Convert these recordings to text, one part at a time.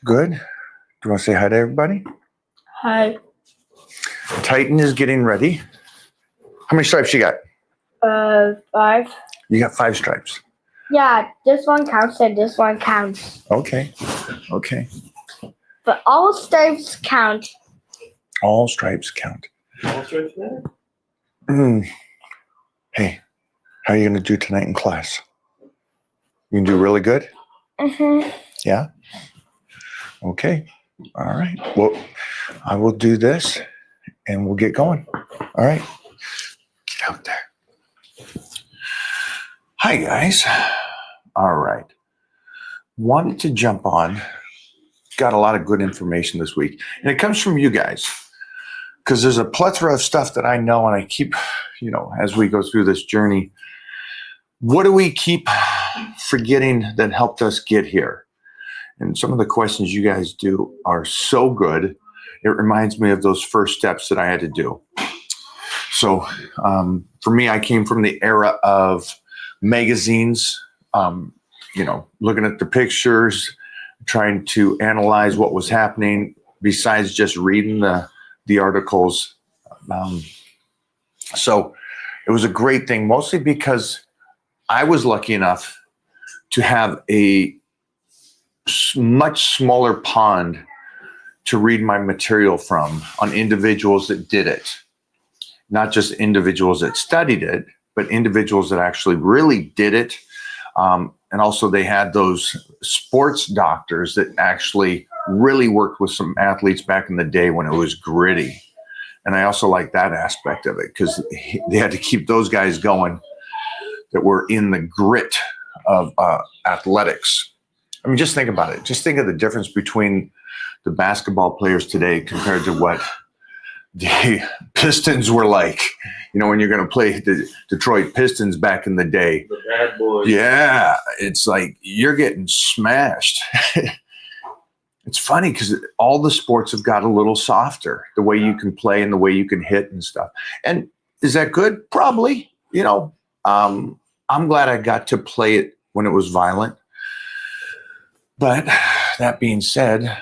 Good. Do you want to say hi to everybody? Hi. Titan is getting ready. How many stripes you got? 5. You got 5 stripes. Yeah, this one counts and this one counts. Okay. But all stripes count. All stripes count. All stripes matter? Hey, how are you going to do tonight in class? You can do really good? Mm-hmm. Yeah? Okay. All right. Well, I will do this and we'll get going. All right. Get out there. Hi, guys. All right. Wanted to jump on. Got a lot of good information this week. And it comes from you guys. Because there's a plethora of stuff that I know, and I keep, as we go through this journey, what do we keep forgetting that helped us get here? And some of the questions you guys do are so good. It reminds me of those first steps that I had to do. So for me, I came from the era of magazines, looking at the pictures, trying to analyze what was happening besides just reading the articles. So it was a great thing, mostly because I was lucky enough to have a much smaller pond to read my material from on individuals that did it. Not just individuals that studied it, but individuals that actually really did it. And also they had those sports doctors that actually really worked with some athletes back in the day when it was gritty. And I also like that aspect of it because they had to keep those guys going that were in the grit of athletics. I mean, just think about it. Just think of the difference between the basketball players today compared to what the Pistons were like. When you're going to play the Detroit Pistons back in the day. The bad boys. Yeah, it's like you're getting smashed. It's funny because all the sports have got a little softer, the way you can play and the way you can hit and stuff. And is that good? Probably. I'm glad I got to play it when it was violent. But that being said,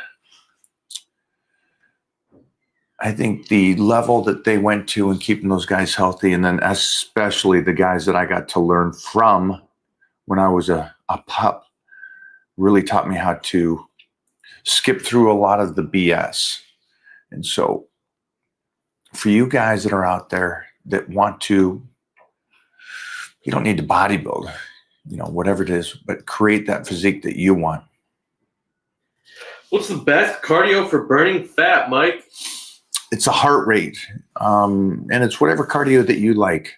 I think the level that they went to in keeping those guys healthy, and then especially the guys that I got to learn from when I was a pup, really taught me how to skip through a lot of the BS. And so for you guys that are out there that want to, you don't need to bodybuild, whatever it is, but create that physique that you want. What's the best cardio for burning fat, Mike? It's a heart rate, and it's whatever cardio that you like.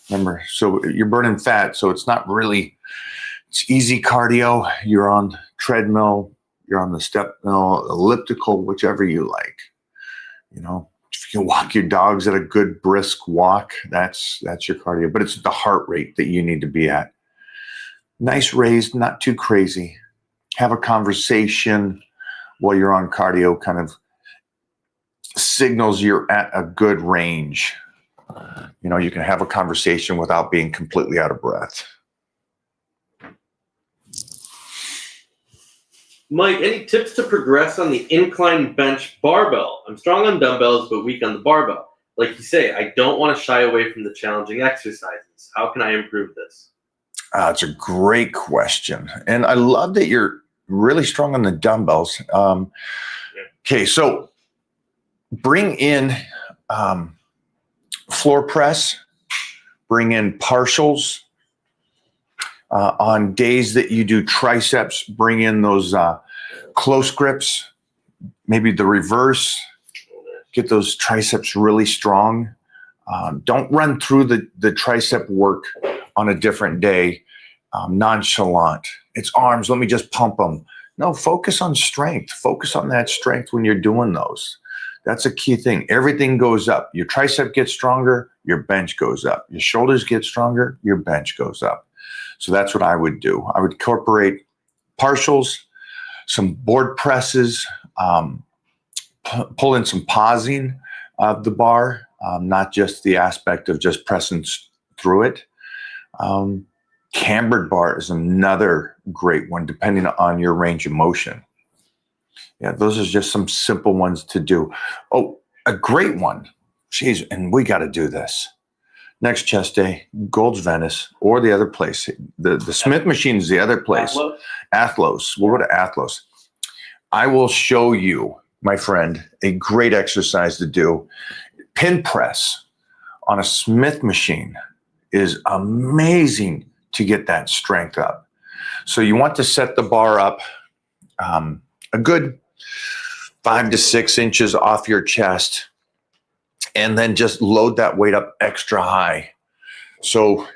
Remember, so you're burning fat, so it's not really, it's easy cardio. You're on treadmill, you're on the step mill, elliptical, whichever you like. If you can walk your dogs at a good brisk walk, that's your cardio. But it's the heart rate that you need to be at. Nice raised, not too crazy. Have a conversation while you're on cardio, kind of signals you're at a good range. You can have a conversation without being completely out of breath. Mike, any tips to progress on the incline bench barbell? I'm strong on dumbbells, but weak on the barbell. Like you say, I don't want to shy away from the challenging exercises. How can I improve this? It's a great question. And I love that you're really strong on the dumbbells. Okay, so bring in floor press, bring in partials. On days that you do triceps, bring in those close grips, maybe the reverse, get those triceps really strong. Don't run through the tricep work on a different day, nonchalant. It's arms, let me just pump them. No, focus on strength. Focus on that strength when you're doing those. That's a key thing. Everything goes up. Your tricep gets stronger, your bench goes up. Your shoulders get stronger, your bench goes up. So that's what I would do. I would incorporate partials, some board presses, pull in some pausing of the bar, not just the aspect of just pressing through it. Cambered bar is another great one, depending on your range of motion. Yeah, those are just some simple ones to do. Oh, a great one. Jeez, and we got to do this. Next chest day, Gold's Venice, or the other place. The Smith machine is the other place. Athlos. We'll go to Athlos. I will show you, my friend, a great exercise to do. Pin press on a Smith machine is amazing to get that strength up. So you want to set the bar up a good 5 to 6 inches off your chest, and then just load that weight up extra high. So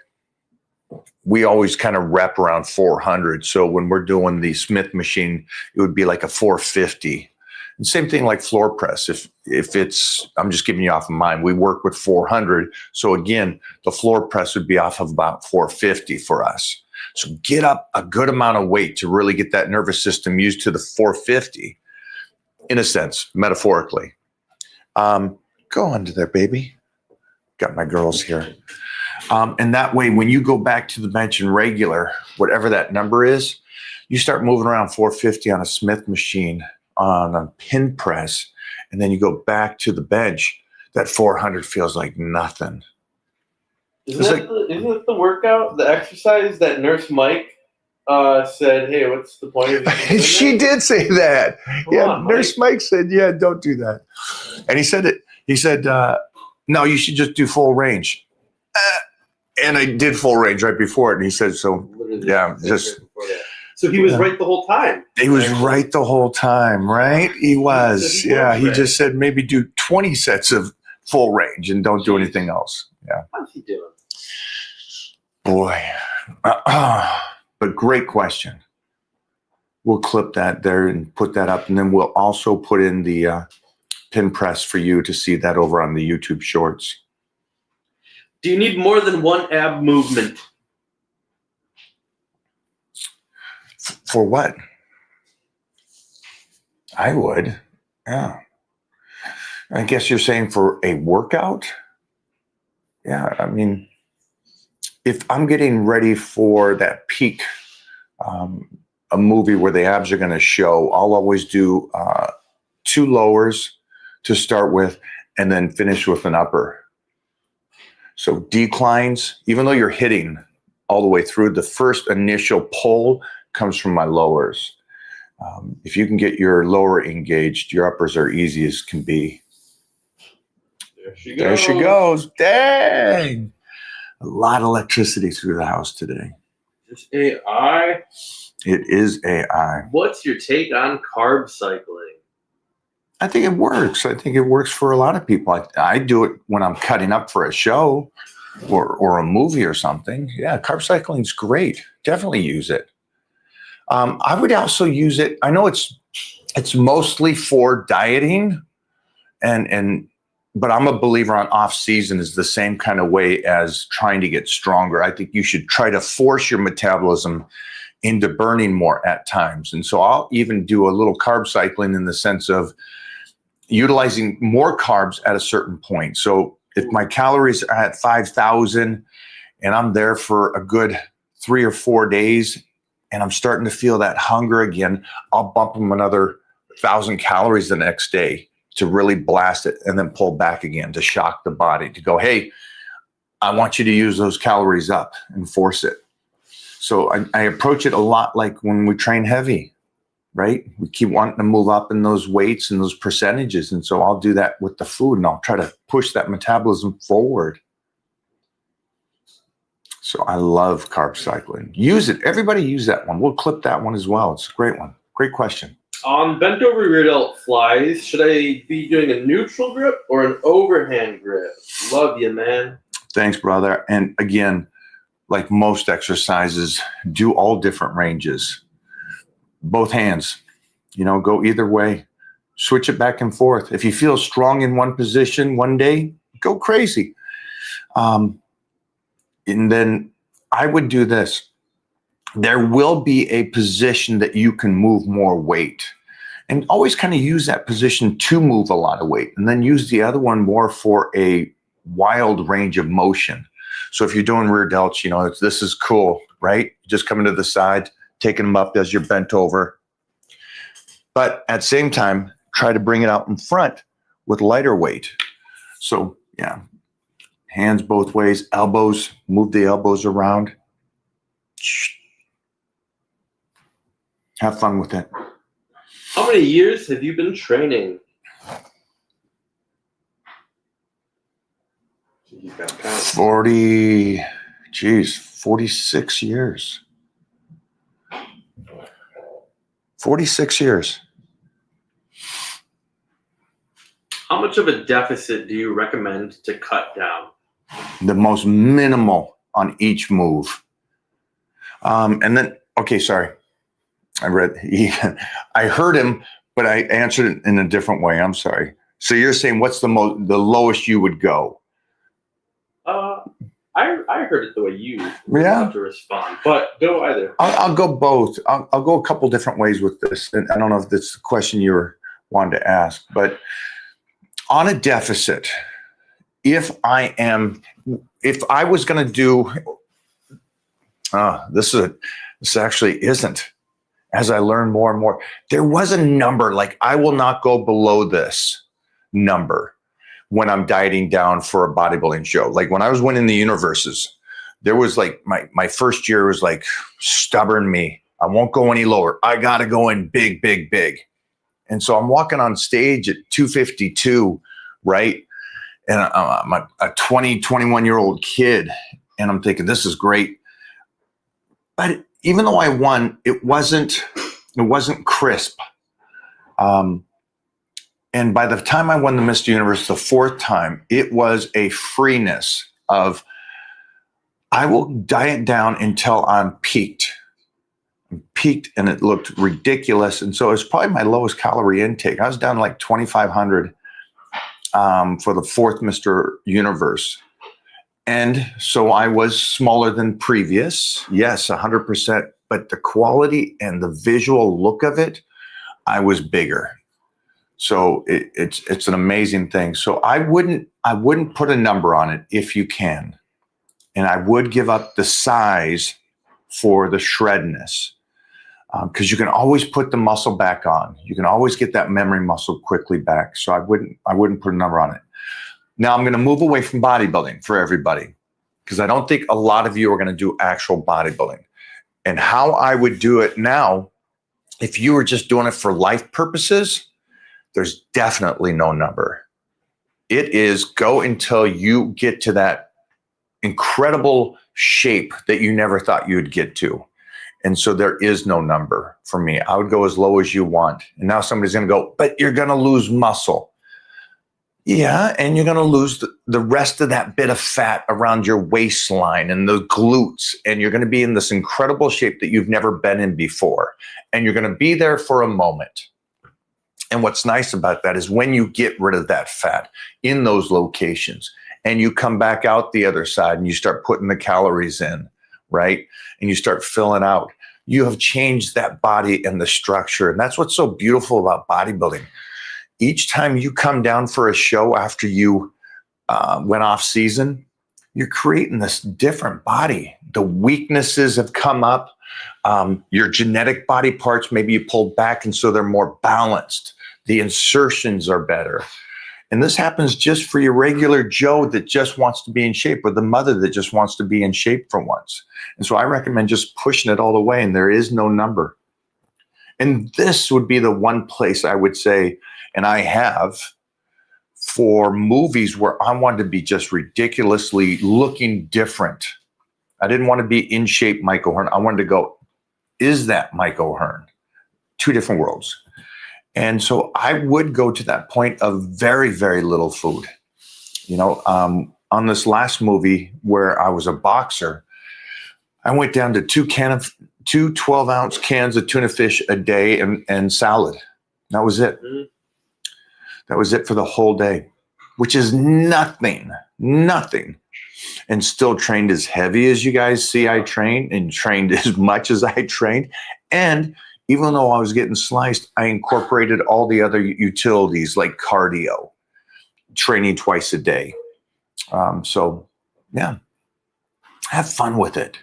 we always kind of rep around 400. So when we're doing the Smith machine, it would be like a 450. And same thing like floor press. If it's, I'm just giving you off of mine, we work with 400. So again, the floor press would be off of about 450 for us. So get up a good amount of weight to really get that nervous system used to the 450, in a sense, metaphorically. Go under there, baby. Got my girls here. And that way, when you go back to the bench in regular, whatever that number is, you start moving around 450 on a Smith machine, on a pin press, and then you go back to the bench, that 400 feels like nothing. Isn't it the workout, the exercise that Nurse Mike said, hey, what's the point of it? She did say that. Nurse Mike. Mike said, yeah, don't do that. And he said it. He said, no, you should just do full range. And I did full range right before it. And he said, so, yeah, just. So he was right the whole time. He was right the whole time, right? He was. Yeah, he just said maybe do 20 sets of full range and don't do anything else. Yeah. How's he doing? Boy. But great question. We'll clip that there and put that up. And then we'll also put in the pin press for you to see that over on the YouTube shorts. Do you need more than one ab movement? For what? I would. Yeah. I guess you're saying for a workout? Yeah, I mean, if I'm getting ready for that peak, a movie where the abs are going to show, I'll always do 2 lowers to start with and then finish with an upper. So declines, even though you're hitting all the way through, the first initial pull comes from my lowers. If you can get your lower engaged, your uppers are easy as can be. There she goes. There she goes. Dang. A lot of electricity through the house today. It's AI. It is AI. What's your take on carb cycling? I think it works. I think it works for a lot of people. I do it when I'm cutting up for a show or a movie or something. Yeah, carb cycling is great. Definitely use it. I would also use it. I know it's mostly for dieting, but I'm a believer on off season is the same kind of way as trying to get stronger. I think you should try to force your metabolism into burning more at times. And so I'll even do a little carb cycling in the sense of utilizing more carbs at a certain point. So if my calories are at 5,000 and I'm there for a good 3 or 4 days and I'm starting to feel that hunger again, I'll bump them another 1,000 calories the next day to really blast it and then pull back again to shock the body to go, hey, I want you to use those calories up and force it. So I approach it a lot like when we train heavy, right? We keep wanting to move up in those weights and those percentages. And so I'll do that with the food and I'll try to push that metabolism forward. So I love carb cycling. Use it. Everybody use that one. We'll clip that one as well. It's a great one. Great question. On bent over rear delt flies, should I be doing a neutral grip or an overhand grip? Love you, man. Thanks, brother. And again, like most exercises, do all different ranges. Both hands, go either way. Switch it back and forth. If you feel strong in one position one day, go crazy. And then I would do this. There will be a position that you can move more weight. And always kind of use that position to move a lot of weight. And then use the other one more for a wild range of motion. So if you're doing rear delts, this is cool, right? Just coming to the side, taking them up as you're bent over. but at the same time, try to bring it out in front with lighter weight. So yeah, hands both ways, elbows, move the elbows around. Have fun with it. How many years have you been training? You got to count. 46 years. 46 years. How much of a deficit do you recommend to cut down? The most minimal on each move. And then, okay, sorry. I heard him, but I answered it in a different way. I'm sorry. So you're saying what's the lowest you would go? I heard it the way you Yeah. have to respond, but go either. I'll go both. I'll go a couple different ways with this. And I don't know if that's the question you were wanting to ask, but on a deficit, if I was going to do, this actually isn't. As I learn more and more, there was a number, like I will not go below this number when I'm dieting down for a bodybuilding show. Like when I was winning the universes, there was like my first year was like stubborn me. I won't go any lower. I got to go in big, big, big. And so I'm walking on stage at 252, right? And I'm a 20, 21-year-old kid. And I'm thinking, this is great. But even though I won, it wasn't crisp. And by the time I won the Mr. Universe the fourth time, it was a freeness of, I will diet down until I'm peaked. And it looked ridiculous. And so it's probably my lowest calorie intake. I was down like 2,500 for the fourth Mr. Universe. And so I was smaller than previous. Yes, 100%. But the quality and the visual look of it, I was bigger. So it's an amazing thing. So I wouldn't put a number on it if you can. And I would give up the size for the shredness. Because you can always put the muscle back on. You can always get that memory muscle quickly back. So I wouldn't put a number on it. Now I'm going to move away from bodybuilding for everybody, because I don't think a lot of you are going to do actual bodybuilding. And how I would do it now, if you were just doing it for life purposes, there's definitely no number. It is go until you get to that incredible shape that you never thought you'd get to. And so there is no number for me. I would go as low as you want. And now somebody's going to go, but you're going to lose muscle. Yeah, and you're going to lose the rest of that bit of fat around your waistline and the glutes. And you're going to be in this incredible shape that you've never been in before. And you're going to be there for a moment. And what's nice about that is when you get rid of that fat in those locations and you come back out the other side and you start putting the calories in, right? And you start filling out, you have changed that body and the structure. And that's what's so beautiful about bodybuilding. Each time you come down for a show after you went off season, you're creating this different body. The weaknesses have come up. Your genetic body parts, maybe you pulled back, and so they're more balanced. The insertions are better. And this happens just for your regular Joe that just wants to be in shape, or the mother that just wants to be in shape for once. And so I recommend just pushing it all the way, and there is no number. And this would be the one place I would say, and I have, for movies where I wanted to be just ridiculously looking different. I didn't want to be in shape Mike O'Hearn. I wanted to go, is that Mike O'Hearn? Two different worlds. And so I would go to that point of very, very little food. You know, on this last movie where I was a boxer, I went down to two 12-ounce cans of tuna fish a day and salad. That was it. Mm-hmm. That was it for the whole day, which is nothing. And still trained as heavy as you guys see I train, and trained as much as I trained. And even though I was getting sliced, I incorporated all the other utilities like cardio, training twice a day. So, yeah, have fun with it.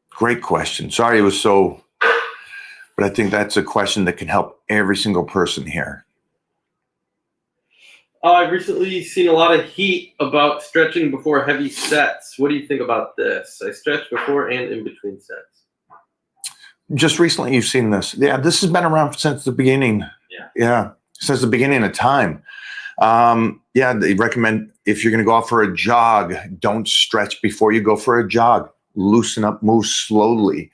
Great question. Sorry it was so But I think that's a question that can help every single person here. I've recently seen a lot of heat about stretching before heavy sets. What do you think about this? I stretch before and in between sets. Just recently, you've seen this. Yeah, this has been around since the beginning. Yeah, since the beginning of time. Yeah, they recommend if you're going to go out for a jog, don't stretch before you go for a jog. Loosen up, move slowly.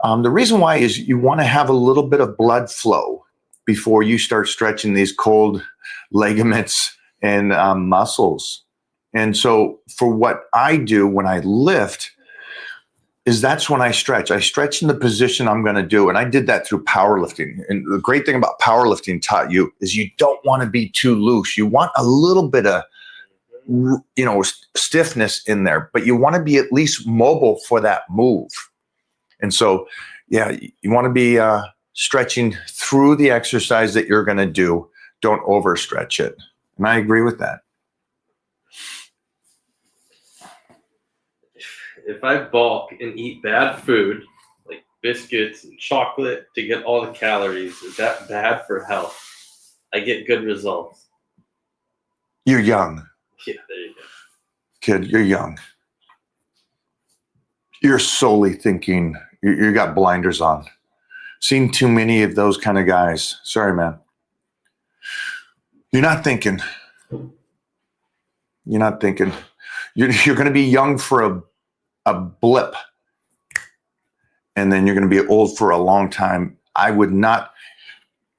The reason why is you want to have a little bit of blood flow before you start stretching these cold ligaments and muscles. And so for what I do when I lift is that's when I stretch. I stretch in the position I'm going to do. And I did that through powerlifting. And the great thing about powerlifting taught you is you don't want to be too loose. You want a little bit of, stiffness in there, but you want to be at least mobile for that move. And so, yeah, you want to be stretching through the exercise that you're going to do. Don't overstretch it. And I agree with that. If I bulk and eat bad food, like biscuits and chocolate to get all the calories, is that bad for health? I get good results. You're young. Yeah, there you go. Kid, you're young. You're solely thinking, you got blinders on. Seen too many of those kind of guys. Sorry, man. You're not thinking. You're not thinking. You're going to be young for a blip. And then you're going to be old for a long time. I would not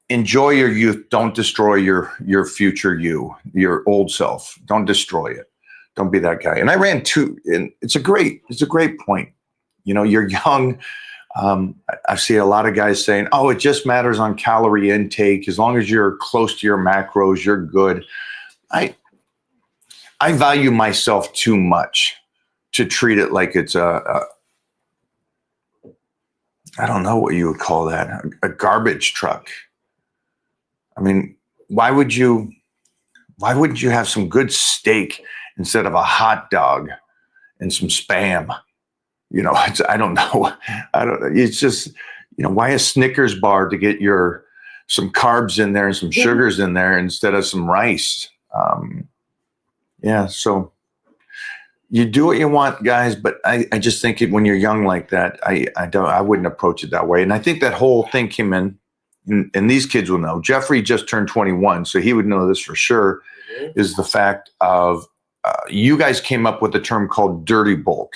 enjoy your youth. Don't destroy your future you, your old self. Don't destroy it. Don't be that guy. And I ran two, and it's a great point. You're young. I see a lot of guys saying, oh, it just matters on calorie intake. As long as you're close to your macros, you're good. I value myself too much to treat it like it's I don't know what you would call that, a garbage truck. I mean, why wouldn't you have some good steak instead of a hot dog and some Spam? I don't know. It's just, why a Snickers bar to get some carbs in there and some sugars in there instead of some rice? So you do what you want, guys, but I just think when you're young like that, I wouldn't approach it that way. And I think that whole thing came in, and these kids will know. Jeffrey just turned 21, so he would know this for sure, is the fact of you guys came up with a term called dirty bulk.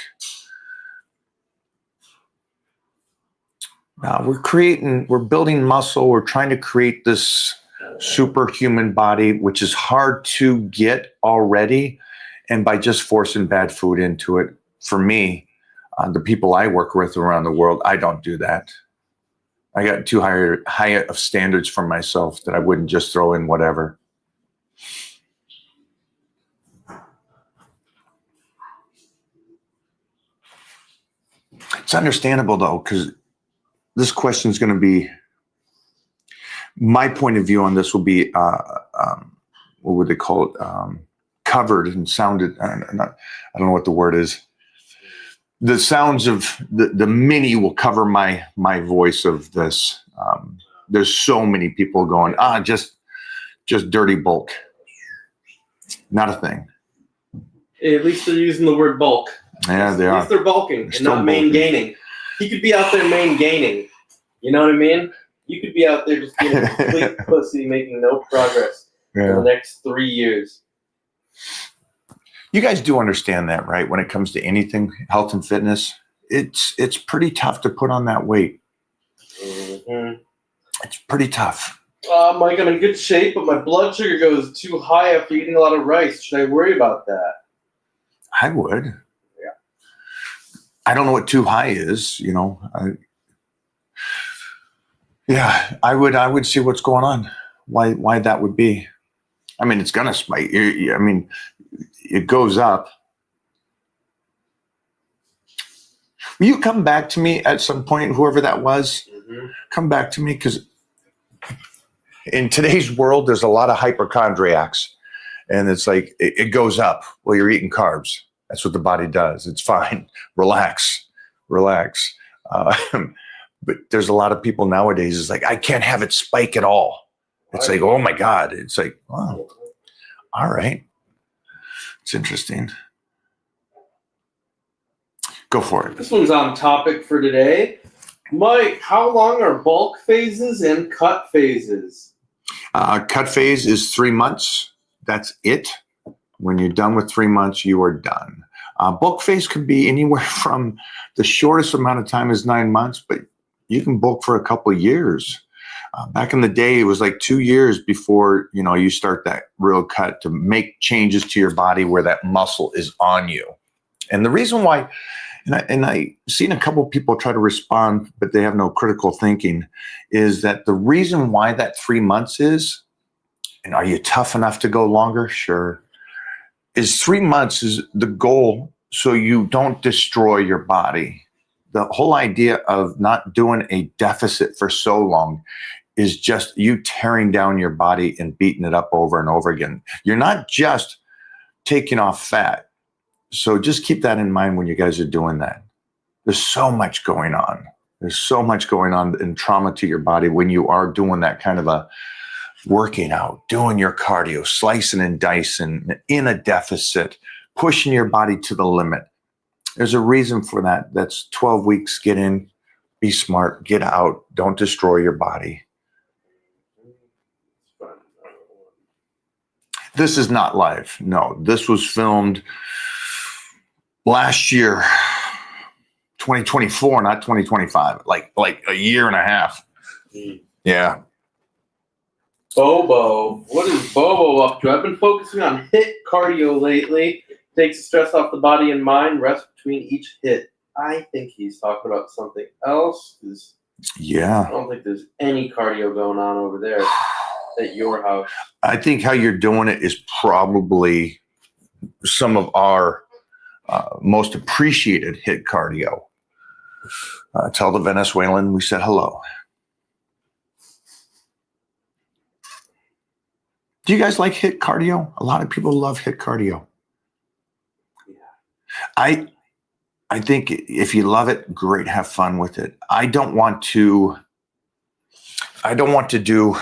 We're building muscle. We're trying to create this superhuman body, which is hard to get already. And by just forcing bad food into it, for me, the people I work with around the world, I don't do that. I got too high of standards for myself that I wouldn't just throw in whatever. It's understandable, though, because this question is going to be, my point of view on this will be, what would they call it? Covered and sounded, I don't know what the word is. The sounds of the mini will cover my voice of this. There's so many people going, just dirty bulk. Not a thing. At least they're using the word bulk. Yeah, they are. At least they're bulking and not main bulking. gaining. He could be out there main gaining. You know what I mean? You could be out there just being a complete pussy, making no progress for the next 3 years. You guys do understand that, right? When it comes to anything, health and fitness, it's pretty tough to put on that weight. Mm-hmm. It's pretty tough. Mike, I'm in good shape, but my blood sugar goes too high after eating a lot of rice. Should I worry about that? I would. Yeah. I don't know what too high is, I would see what's going on. Why that would be. I mean, it's gonna spike. I mean, it goes up. Will you come back to me at some point, whoever that was? Mm-hmm. Come back to me, because in today's world, there's a lot of hypochondriacs, and it's like it goes up. Well, you're eating carbs. That's what the body does. It's fine. Relax. But there's a lot of people nowadays is like, I can't have it spike at all. It's like, oh my God. It's like, wow, all right. It's interesting. Go for it. This one's on topic for today. Mike, how long are bulk phases and cut phases? Cut phase is 3 months. That's it. When you're done with 3 months, you are done. Bulk phase could be anywhere from the shortest amount of time is 9 months, but you can bulk for a couple of years. Back in the day, it was like 2 years before you start that real cut to make changes to your body where that muscle is on you. And the reason why, and I seen a couple of people try to respond, but they have no critical thinking, is that the reason why that 3 months is, and are you tough enough to go longer? Sure. Is 3 months is the goal so you don't destroy your body. The whole idea of not doing a deficit for so long is just you tearing down your body and beating it up over and over again. You're not just taking off fat. So just keep that in mind when you guys are doing that. There's so much going on. There's so much going on in trauma to your body when you are doing that kind of a working out, doing your cardio, slicing and dicing in a deficit, pushing your body to the limit. There's a reason for that. That's 12 weeks. Get in, be smart, get out, don't destroy your body. This is not live. No, this was filmed last year, 2024, not 2025, like a year and a half. Yeah. Bobo. What is Bobo up to? I've been focusing on HIIT cardio lately. Takes the stress off the body and mind, rest between each hit. I think he's talking about something else. Yeah. I don't think there's any cardio going on over there at your house. I think how you're doing it is probably some of our most appreciated HIIT cardio. Tell the Venezuelan we said hello. Do you guys like HIIT cardio? A lot of people love HIIT cardio. Yeah. I think if you love it, great, have fun with it. I don't want to do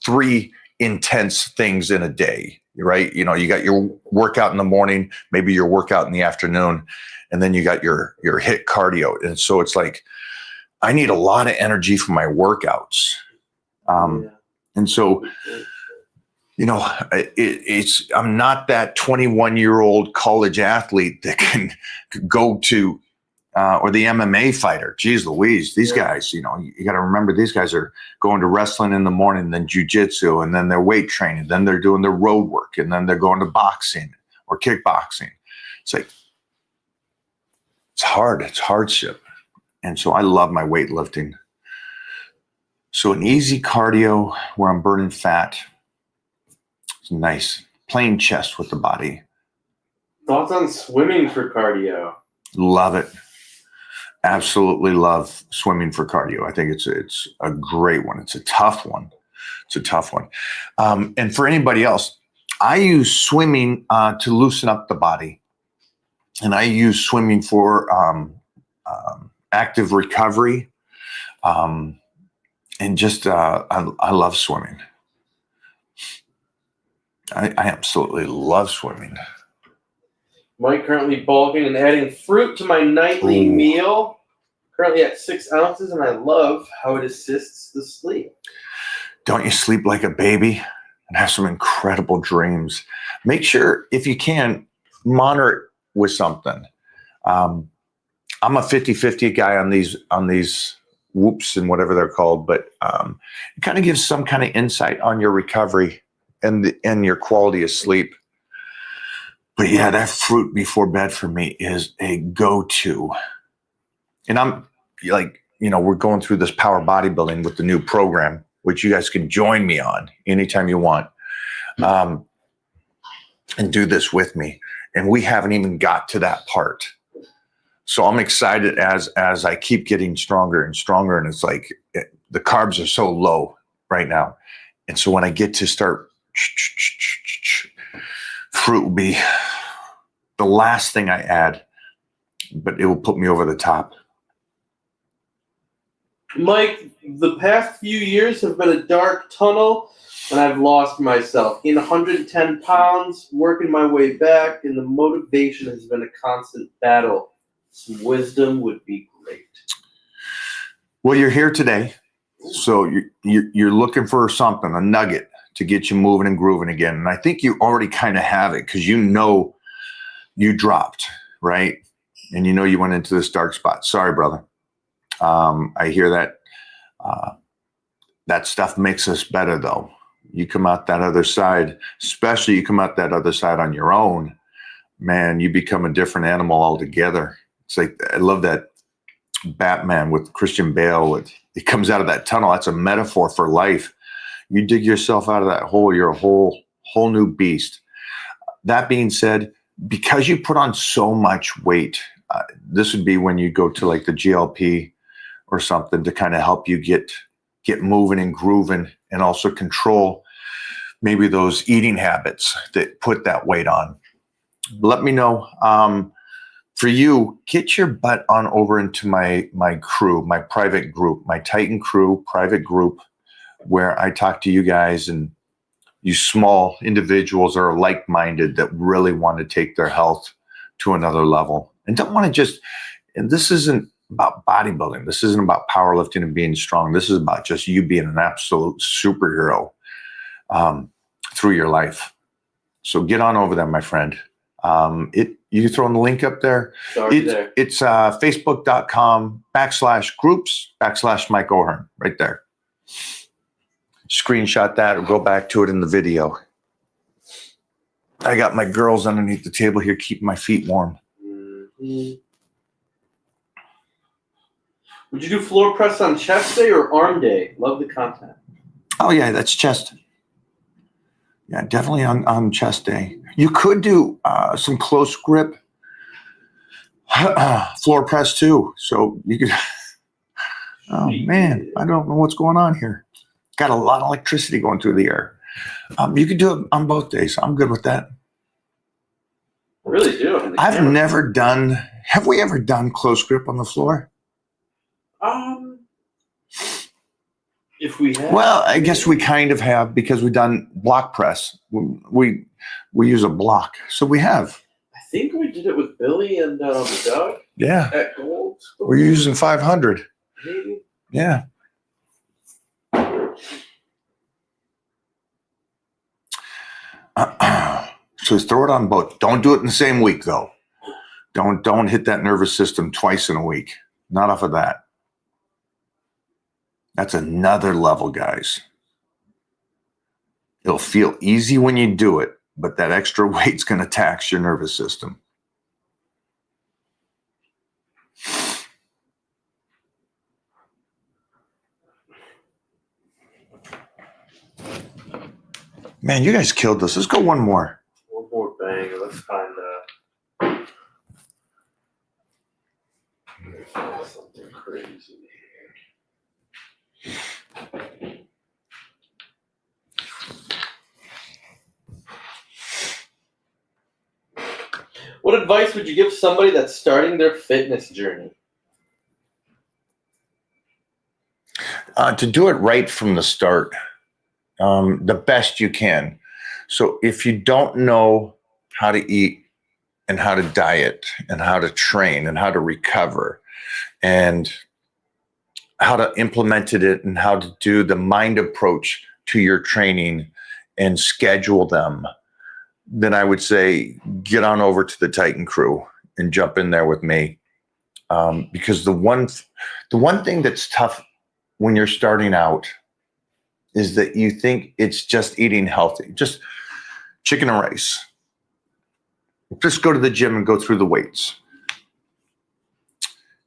3 intense things in a day, right? You got your workout in the morning, maybe your workout in the afternoon, and then you got your HIIT cardio. And so it's like, I need a lot of energy for my workouts. And so, I'm not that 21-year-old college athlete that can go to, or the MMA fighter. Geez Louise, these guys, you got to remember these guys are going to wrestling in the morning, then jujitsu, and then they're weight training, then they're doing their road work, and then they're going to boxing or kickboxing. It's like, it's hard. It's hardship. And so I love my weightlifting. So an easy cardio where I'm burning fat. It's nice. Plain chest with the body. Thoughts on swimming for cardio? Love it. Absolutely love swimming for cardio. I think it's a great one. It's a tough one. And for anybody else, I use swimming to loosen up the body. And I use swimming for active recovery. And just, I love swimming. I absolutely love swimming. Mike currently bulking and adding fruit to my nightly meal. Currently at 6 ounces, and I love how it assists the sleep. Don't you sleep like a baby and have some incredible dreams? Make sure, if you can, monitor it with something. I'm a 50-50 guy on these whoops and whatever they're called, but it kind of gives some kind of insight on your recovery and your quality of sleep. But yeah, that fruit before bed for me is a go-to. And I'm like, we're going through this power bodybuilding with the new program, which you guys can join me on anytime you want, and do this with me. And we haven't even got to that part. So I'm excited as I keep getting stronger and stronger. And it's like the carbs are so low right now. And so when I get to start, fruit will be the last thing I add, but it will put me over the top. Mike, the past few years have been a dark tunnel, and I've lost myself. Gained 110 pounds, working my way back, and the motivation has been a constant battle. Some wisdom would be great. Well, you're here today, so you're looking for something, a nugget to get you moving and grooving again. And I think you already kind of have it because you know you dropped, right? And you know you went into this dark spot. Sorry, brother. I hear that. That stuff makes us better, though. You come out that other side, especially you come out that other side on your own, man, you become a different animal altogether. It's like, I love that Batman with Christian Bale. It comes out of that tunnel. That's a metaphor for life. You dig yourself out of that hole, you're a whole new beast. That being said, because you put on so much weight, this would be when you go to like the GLP or something to kind of help you get moving and grooving, and also control maybe those eating habits that put that weight on. Let me know. For you, get your butt on over into my crew, my private group, my Titan Crew private group, where I talk to you guys and you small individuals that are like-minded that really want to take their health to another level and don't want to just, and this isn't about bodybuilding. This isn't about powerlifting and being strong. This is about just you being an absolute superhero through your life. So get on over there, my friend. You throwing the link up there? It's facebook.com/groups/Mike O'Hearn right there. Screenshot that or go back to it in the video. I got my girls underneath the table here keeping my feet warm. Mm-hmm. Would you do floor press on chest day or arm day? Love the content. Oh, yeah, that's chest. Yeah, definitely on chest day. You could do some close grip floor press too. So you could, oh man, I don't know what's going on here. Got a lot of electricity going through the air. You could do it on both days. I'm good with that. I really do. I've never done, have we ever done close grip on the floor? If we have. Well, I guess we kind of have because we've done block press. We use a block. So we have. I think we did it with Billy and Doug. Yeah. At Gold. We're using 500. Maybe. Yeah. So throw it on both. Don't do it in the same week, though. Don't hit that nervous system twice in a week. Not off of that. That's another level, guys. It'll feel easy when you do it, but that extra weight's going to tax your nervous system. Man, you guys killed this. Let's go one more. One more banger. Let's find something crazy. What advice would you give somebody that's starting their fitness journey? To do it right from the start, the best you can. So if you don't know how to eat and how to diet and how to train and how to recover and how to implement it and how to do the mind approach to your training and schedule them, then I would say get on over to the Titan Crew and jump in there with me. Because the one thing that's tough when you're starting out is that you think it's just eating healthy, just chicken and rice. Just go to the gym and go through the weights.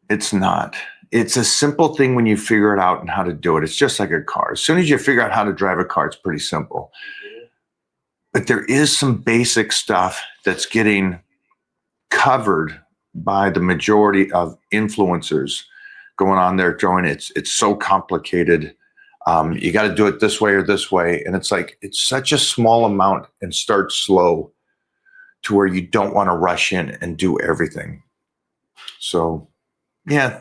It's not. It's a simple thing when you figure it out and how to do it. It's just like a car. As soon as you figure out how to drive a car, it's pretty simple. But there is some basic stuff that's getting covered by the majority of influencers going on there, Joe, and it's so complicated. You got to do it this way or this way. And it's like, it's such a small amount and start slow to where you don't want to rush in and do everything. So, yeah.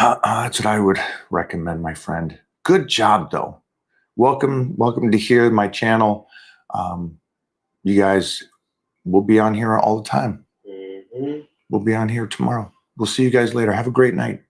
That's what I would recommend, my friend. Good job, though. Welcome to here, my channel. You guys will be on here all the time. Mhm. We'll be on here tomorrow. We'll see you guys later. Have a great night.